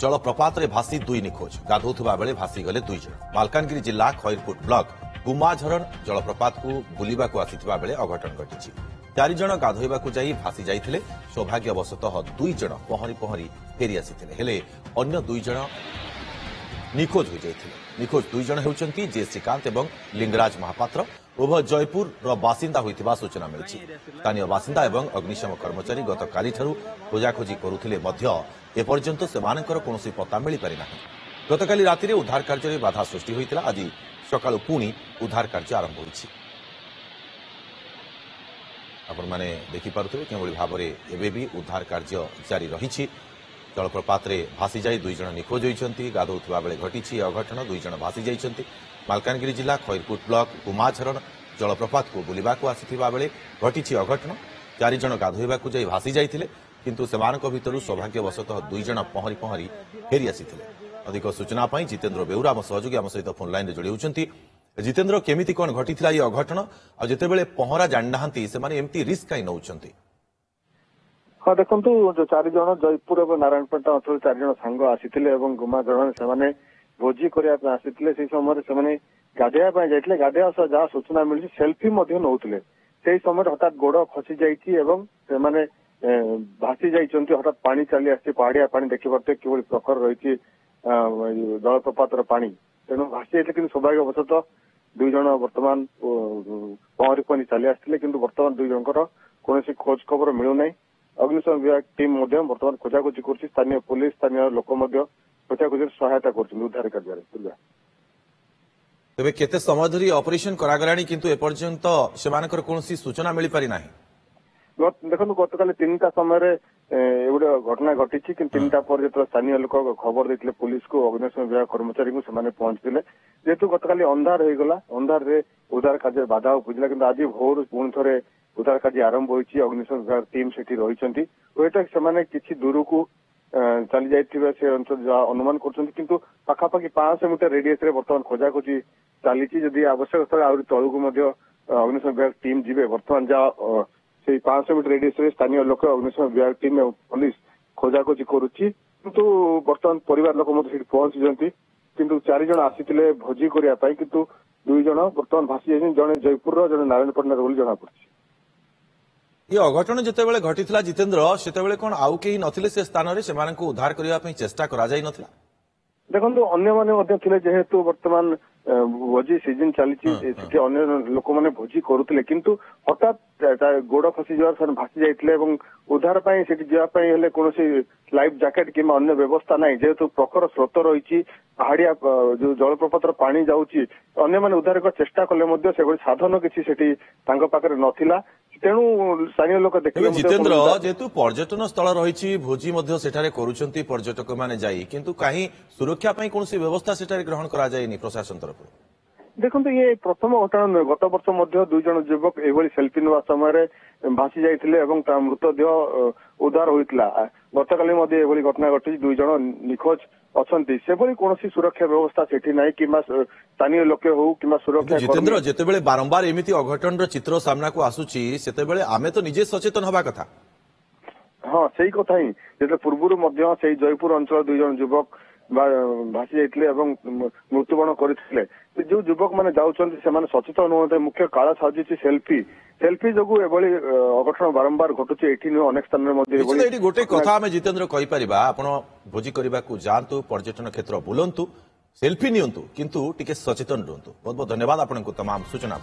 जलप्रपात रे भासी दुई निखोज गाधौथुबा बेले भासी गले दुई जण मालकानगिरी जिला खैरपुट ब्लॉक गुमाझरण जलप्रपात को बुलिबाकू आसिथिबा बेले अघटन घटिछि। 4 जण गाधोइबाकू जाई भासी जाइथिले। सौभाग्यवशतः 2 जण पहरी पहरी फेरी आसिथिले हेले अन्य 2 जण निखोज हो जाइथिले। निखोज 2 जण हेउचंती जे श्रीकांत एवं लिंगराज महापात्र। उभय जयपुर रो बासिंदा होइथिबा सूचना मिलिछि। स्थानीय बासिंदा एवं अग्निशम कर्मचारी गतकाली ठारू खोजाखोजी करुथिले मध्य एपर्यंत सेमानकर कोनोसी पता मिली पारि नाही। गतकाली रातिरे उद्धार कार्य बाधा सृष्टि होइतिला। आज सकाळु पुणी उद्धार कार्य आरंभ होइछि। आपण माने देखि पारुथिबे केवଳି भाबरे एबे भी उद्धार कार्य जारी रहिछि। जलप्रपात रे भासी जाई 2 जण निखोज होइछंती। गाधौथुबा बेले घटिछि अघटन। 2 जण भासी जाइछंती। मालकानगिरी जिला खैरपुट ब्लॉक गुमाझरण जलप्रपात को बुलिबाकू आसिथिबा बेले घटिछि अघटन। 4 जण गाधोइबाकू जाई भासी जाइथिले किंतु सेमानक भितरु सौभाग्यवशतः 2 जण पहरी पहरी फेरी आसिथिले। अधिक सूचना पाई जितेंद्र बेउरा आम सहयोगी आम सहित फोन लाइन रे जोड़ी होउछंती। जितेंद्र केमिति कोन घटिथिला ये अघटन आ जेतेबेले पहरा जान्नाहांती सेमाने एम्ति रिस्क काई नउछंती? हाँ देखु जो 4 जन जयपुर और नारायणपेटा अंचल 4 जन सांग आसिथिले एवं गुमाझरण से भोजी करने आसिथिले। से समय से गाधेया जाइथिले। गाधेया सह जहाँ सूचना मिली सेल्फी नौथिले। से समय हठात गोड़ खसी जाइछि एवं से भासी जाइछन्ति। हठात पानी चली आसी पहाड़िया पानी देखि पारते किभଳି प्रखर रही जलप्रपातर पानी तेणु भासी जाइथिले। किंतु सौभाग्यवशतः 2 जन वर्तमान पहरी पहरी चली आसते किंतु वर्तमान 2 जनकर कौन खोज खबर मिलूना। अग्निशम विभाग टीम वर्तमान खोजाखोजी कर। स्थानीय पुलिस स्थानीय लोक खोजाखोजी सहायता कर उद्धार कार्य। तेबे केते समय धरी ऑपरेशन करागलानी किंतु एपर्यंत सेमानकर कोनोसी सूचना मिली पारि नाही? देखो गतकाली 3टा समय एगुड़े घटना घटी कि 3टा पर जो स्थानीय लोक खबर देते पुलिस को अग्निशम विभाग कर्मचारी को पहुंचते जेहेतु गतकाली अंधार होगला अंधार रे उद्धार कार्य बाधा उपजिला किंतु आज भोर पुणी थे उद्धार कार्य आरंभ होती। अग्निशम विभाग टीम से रही हुएटा से किसी दूर को चली जाइए से अंचल अनुमान कर पाखापाखि 500 मीटर रेडियस रे बर्तमान खोजाखोजी चली। जदि आवश्यक स्थल आहरी तलू अग्निशम विभाग टीम जी बर्तमान जहाँ से 500 मीटर रेडियस रे स्थानीय लोक अग्निशम विभाग टीम और पुलिस खोजाखोजी करुच्ची किंतु बर्तमान परिवार लोक पहुंची किंतु 4 जन आसीथिले भोजी करने किंतु 2 जन बर्तमान भासी जाइछन। जने जयपुर जने नारायणपेटा बोली जना पड़छि। ये अघटन जेतेबेले घटिथिला जितेंद्र सेतेबेले कोन आउ केही नथिले से स्थान रे सेमानकु उद्धार करिया पई चेष्टा करा जाई नथिला? देखंतु अन्य माने थिले जेहेतु वर्तमान भोजी सीजन चली अन्य लोक मैंने भोजी करुले किंतु हठात गोड़ खसी जावार भासी जाइथिले एवं उद्धार पाई सेठी जावाई हेले कोनोसी लाइफ जैकेट किंबा अन्य व्यवस्था नहीं। जेहेतु प्रखर स्रोत रही पहाड़िया जो जलप्रपातर पानी जाऊँगी अन्य माने उद्धार चेष्टा कले से साधन किसी सेठी तांको पाखरे नथिला तेणु स्थानीय लोक देखिले। जितेंद्र जेहेतु पर्यटन स्थल रही भोजी सेठारे करुछंती पर्यटक माने जाई किंतु कहीं सुरक्षा पाई कोनोसी व्यवस्था सेठारे ग्रहण करा जायनी प्रशासन तरफ? देखो ये प्रथम घटना नुहे। गत वर्ष 2 जन युवक एभली सेल्फी नेवा समय भासी जाइथिले एवं मृतदेह उद्धार होइतला। गतकाली एभली घटना घटी 2 जन निखोज अछंती सेभली कोनोसी सुरक्षा व्यवस्था सेठी नाही किंबा स्थानीय लोके हो किंबा सुरक्षा। जितेंद्र जेतेबेले बारंबार एमिति अघटन चित्र सामना को आसुची सेतेबेले आमे तो निजे सचेतन हवा कथा। हाँ सही कथा ही जेते पूर्वरु मध्य सेही जयपुर अंचल 2 जन युवक भासी जाइथिले एवं मृत्युवरण करथिले। जो युवक माने जाउछन्ति सेमाने सचेतन नुहते। मुख्य काला साजिछि सेल्फी जोगु एभली अघटन बारंबार घटुछि। एठी नु अनेक स्थान रे मध्ये एभली एठी गोटे कथा हमें जितेंद्र कहि परिबा आपण भोजी करबाकू जांतु पर्यटन क्षेत्र बुलंतु सेल्फी नियंतु किंतु टिके सचेतन रहंतु। बहुत बहुत धन्यवाद आपनको तमाम सूचना।